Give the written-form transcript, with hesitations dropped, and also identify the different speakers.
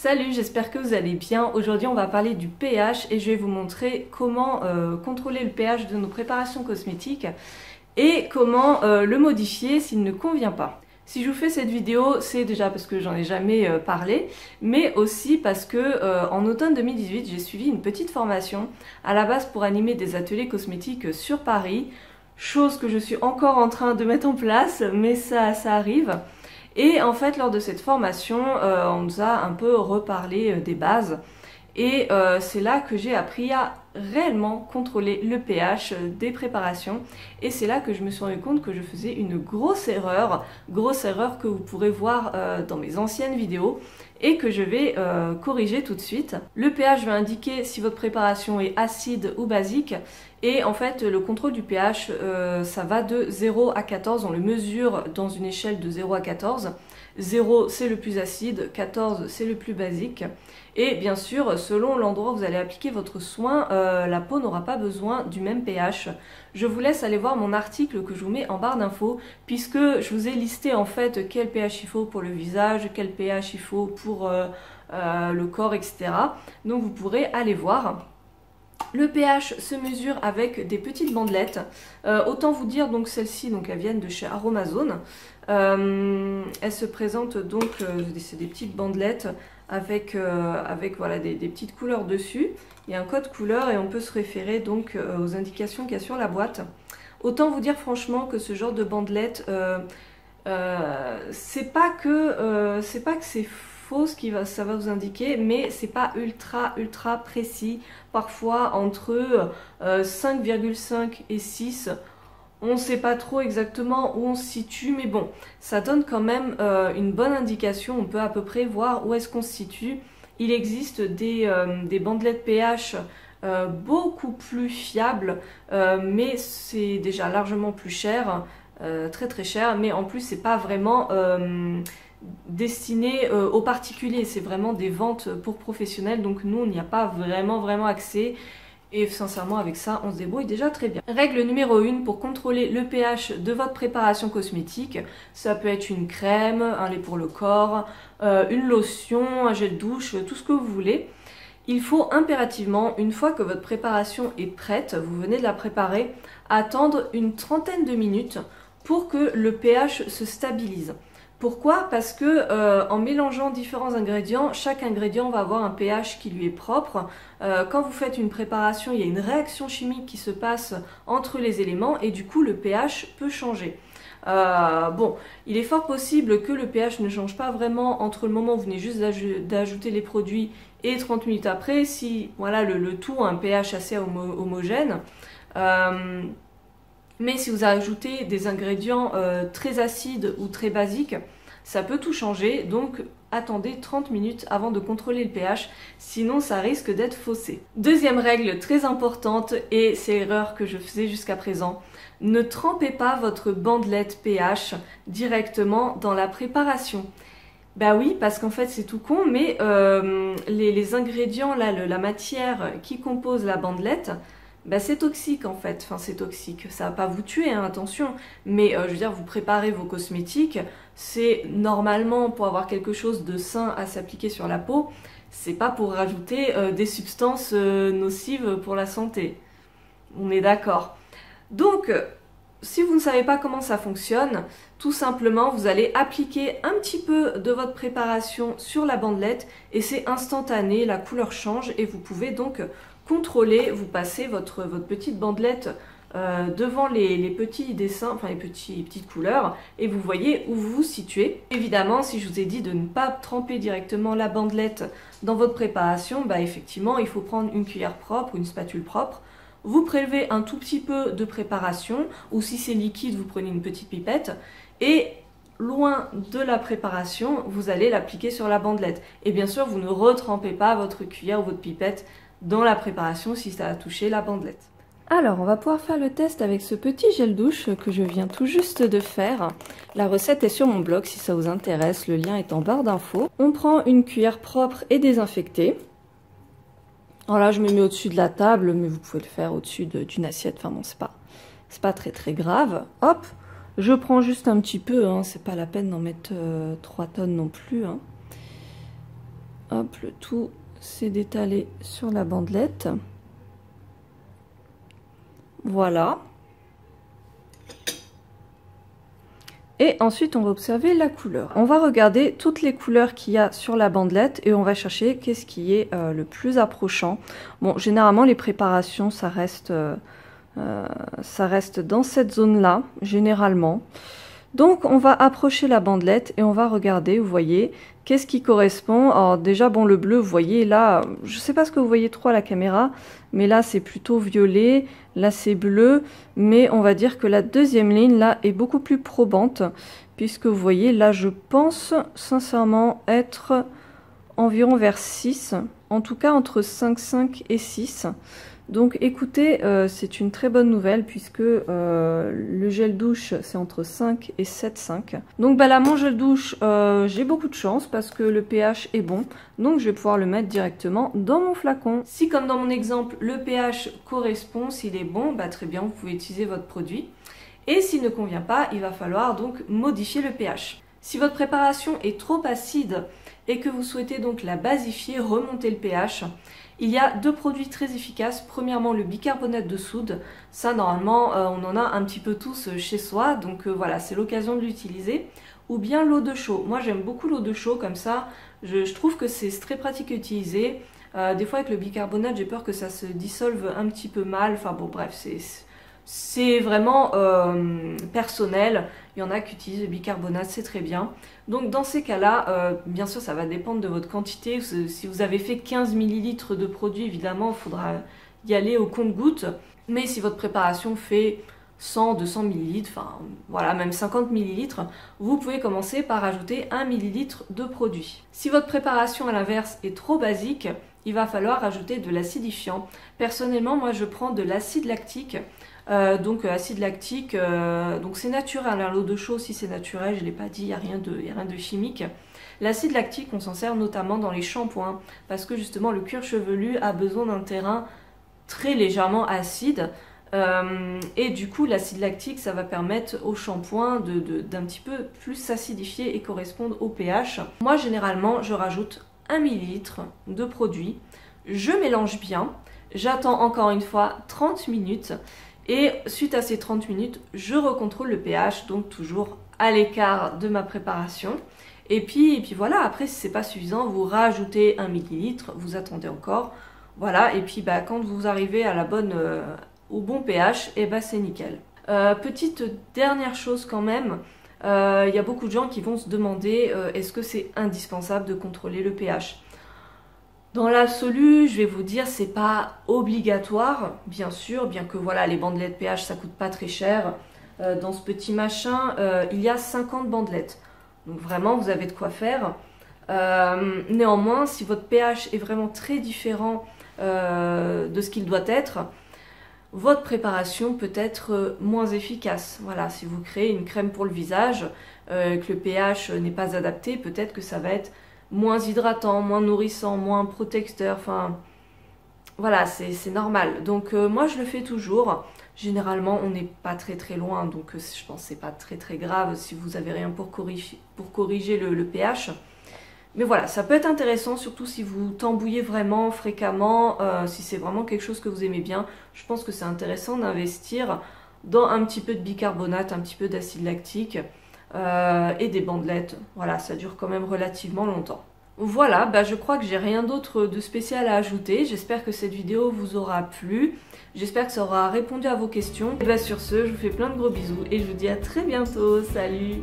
Speaker 1: Salut, j'espère que vous allez bien. Aujourd'hui on va parler du pH et je vais vous montrer comment contrôler le pH de nos préparations cosmétiques et comment le modifier s'il ne convient pas. Si je vous fais cette vidéo, c'est déjà parce que j'en ai jamais parlé, mais aussi parce que en automne 2018, j'ai suivi une petite formation à la base pour animer des ateliers cosmétiques sur Paris, chose que je suis encore en train de mettre en place, mais ça arrive. Et en fait, lors de cette formation, on nous a un peu reparlé des bases. Et c'est là que j'ai appris à réellement contrôler le pH des préparations. Et c'est là que je me suis rendu compte que je faisais une grosse erreur que vous pourrez voir dans mes anciennes vidéos et que je vais corriger tout de suite. Le pH va indiquer si votre préparation est acide ou basique. Et en fait, le contrôle du pH, ça va de 0 à 14. On le mesure dans une échelle de 0 à 14. 0, c'est le plus acide, 14, c'est le plus basique. Et bien sûr, selon l'endroit où vous allez appliquer votre soin, la peau n'aura pas besoin du même pH. Je vous laisse aller voir mon article que je vous mets en barre d'infos, puisque je vous ai listé en fait quel pH il faut pour le visage, quel pH il faut pour le corps, etc. Donc vous pourrez aller voir. Le pH se mesure avec des petites bandelettes. Autant vous dire, donc celles-ci, donc elles viennent de chez Aromazone. Elles se présentent donc, c'est des petites bandelettes avec voilà, des petites couleurs dessus. Il y a un code couleur et on peut se référer donc aux indications qu'il y a sur la boîte. Autant vous dire franchement que ce genre de bandelettes, c'est pas que c'est faux ce qui ça va vous indiquer, mais c'est pas ultra précis. Parfois entre 5,5 et 6, on ne sait pas trop exactement où on se situe, mais bon, ça donne quand même une bonne indication. On peut à peu près voir où est-ce qu'on se situe. Il existe des bandelettes pH beaucoup plus fiables, mais c'est déjà largement plus cher, très cher, mais en plus c'est pas vraiment destiné aux particuliers, c'est vraiment des ventes pour professionnels, donc nous on n'y a pas vraiment accès. Et sincèrement, avec ça, on se débrouille déjà très bien. Règle numéro 1 pour contrôler le pH de votre préparation cosmétique. Ça peut être une crème, un lait pour le corps, une lotion, un gel douche, tout ce que vous voulez. Il faut impérativement, une fois que votre préparation est prête, vous venez de la préparer, attendre une trentaine de minutes pour que le pH se stabilise. Pourquoi? Parce que en mélangeant différents ingrédients, chaque ingrédient va avoir un pH qui lui est propre. Quand vous faites une préparation, il y a une réaction chimique qui se passe entre les éléments et du coup le pH peut changer. Bon, il est fort possible que le pH ne change pas vraiment entre le moment où vous venez juste d'ajouter les produits et 30 minutes après, si voilà, le tout a un pH assez homogène. Mais si vous ajoutez des ingrédients très acides ou très basiques, ça peut tout changer. Donc attendez 30 minutes avant de contrôler le pH, sinon ça risque d'être faussé. Deuxième règle très importante, et c'est l'erreur que je faisais jusqu'à présent, ne trempez pas votre bandelette pH directement dans la préparation. Bah oui, parce qu'en fait c'est tout con, mais les ingrédients, là, la matière qui compose la bandelette, bah c'est toxique en fait, enfin c'est toxique, ça va pas vous tuer, hein, attention, mais je veux dire, vous préparez vos cosmétiques, c'est normalement pour avoir quelque chose de sain à s'appliquer sur la peau, c'est pas pour rajouter des substances nocives pour la santé, on est d'accord. Donc, si vous ne savez pas comment ça fonctionne, tout simplement vous allez appliquer un petit peu de votre préparation sur la bandelette et c'est instantané, la couleur change et vous pouvez donc contrôler, vous passez votre petite bandelette devant les petits dessins, enfin les petites couleurs et vous voyez où vous vous situez. Évidemment, si je vous ai dit de ne pas tremper directement la bandelette dans votre préparation, bah effectivement il faut prendre une cuillère propre, une spatule propre. Vous prélevez un tout petit peu de préparation, ou si c'est liquide, vous prenez une petite pipette, et loin de la préparation, vous allez l'appliquer sur la bandelette. Et bien sûr, vous ne retrempez pas votre cuillère ou votre pipette dans la préparation si ça a touché la bandelette. Alors, on va pouvoir faire le test avec ce petit gel douche que je viens tout juste de faire. La recette est sur mon blog si ça vous intéresse, le lien est en barre d'infos. On prend une cuillère propre et désinfectée. Alors là, je me mets au-dessus de la table, mais vous pouvez le faire au-dessus d'une assiette. Enfin bon, c'est pas très grave. Hop, je prends juste un petit peu, hein, c'est pas la peine d'en mettre 3 tonnes non plus. Hein. Hop, le tout s'est détalé sur la bandelette. Voilà. Et ensuite, on va observer la couleur. On va regarder toutes les couleurs qu'il y a sur la bandelette et on va chercher qu'est-ce qui est le plus approchant. Bon, généralement, les préparations, ça reste dans cette zone-là, généralement. Donc, on va approcher la bandelette et on va regarder, vous voyez, qu'est-ce qui correspond. Alors déjà, bon, le bleu, vous voyez, là, je ne sais pas ce que vous voyez trop à la caméra, mais là, c'est plutôt violet, là, c'est bleu, mais on va dire que la deuxième ligne, là, est beaucoup plus probante, puisque vous voyez, là, je pense sincèrement être environ vers 6, en tout cas entre 5 et 6. Donc écoutez, c'est une très bonne nouvelle puisque le gel douche c'est entre 5 et 7,5. Donc bah là mon gel douche, j'ai beaucoup de chance parce que le pH est bon. Donc je vais pouvoir le mettre directement dans mon flacon. Si comme dans mon exemple le pH correspond, s'il est bon, bah très bien, vous pouvez utiliser votre produit. Et s'il ne convient pas, il va falloir donc modifier le pH. Si votre préparation est trop acide et que vous souhaitez donc la basifier, remonter le pH, il y a deux produits très efficaces. Premièrement, le bicarbonate de soude. Ça, normalement, on en a un petit peu tous chez soi. Donc voilà, c'est l'occasion de l'utiliser. Ou bien l'eau de chaux. Moi, j'aime beaucoup l'eau de chaux. Comme ça, je trouve que c'est très pratique à utiliser. Des fois, avec le bicarbonate, j'ai peur que ça se dissolve un petit peu mal. Enfin bon, bref, c'est vraiment personnel. Il y en a qui utilisent le bicarbonate, c'est très bien. Donc dans ces cas-là, bien sûr ça va dépendre de votre quantité. Si vous avez fait 15 ml de produit, évidemment il faudra y aller au compte-gouttes. Mais si votre préparation fait 100, 200 ml, enfin voilà, même 50 ml, vous pouvez commencer par ajouter 1 ml de produit. Si votre préparation à l'inverse est trop basique, il va falloir ajouter de l'acidifiant. Personnellement, moi je prends de l'acide lactique. Donc acide lactique, donc c'est naturel, hein, l'eau de chaux aussi c'est naturel, je ne l'ai pas dit, il n'y a rien de chimique. L'acide lactique, on s'en sert notamment dans les shampoings, parce que justement le cuir chevelu a besoin d'un terrain très légèrement acide, et du coup l'acide lactique ça va permettre au shampoing d'un petit peu plus s'acidifier et correspondre au pH. Moi généralement je rajoute 1 ml de produit, je mélange bien, j'attends encore une fois 30 minutes, et suite à ces 30 minutes, je recontrôle le pH, donc toujours à l'écart de ma préparation. Et puis voilà, après si c'est pas suffisant, vous rajoutez 1 ml, vous attendez encore. Voilà, et puis bah, quand vous arrivez à au bon pH, et bah, c'est nickel. Petite dernière chose quand même, il y a beaucoup de gens qui vont se demander est-ce que c'est indispensable de contrôler le pH ? Dans l'absolu, je vais vous dire, c'est pas obligatoire, bien sûr, bien que voilà, les bandelettes pH ça coûte pas très cher. Dans ce petit machin, il y a 50 bandelettes. Donc vraiment, vous avez de quoi faire. Néanmoins, si votre pH est vraiment très différent de ce qu'il doit être, votre préparation peut être moins efficace. Voilà, si vous créez une crème pour le visage, que le pH n'est pas adapté, peut-être que ça va être moins hydratant, moins nourrissant, moins protecteur, enfin voilà, c'est normal. Donc moi je le fais toujours. Généralement on n'est pas très loin, donc je pense que c'est pas très grave si vous avez rien pour corriger le pH. Mais voilà, ça peut être intéressant, surtout si vous tambouillez vraiment fréquemment, si c'est vraiment quelque chose que vous aimez bien. Je pense que c'est intéressant d'investir dans un petit peu de bicarbonate, un petit peu d'acide lactique. Et des bandelettes, voilà, ça dure quand même relativement longtemps. Voilà, bah je crois que j'ai rien d'autre de spécial à ajouter. J'espère que cette vidéo vous aura plu, j'espère que ça aura répondu à vos questions. Et bah sur ce, je vous fais plein de gros bisous et je vous dis à très bientôt, salut!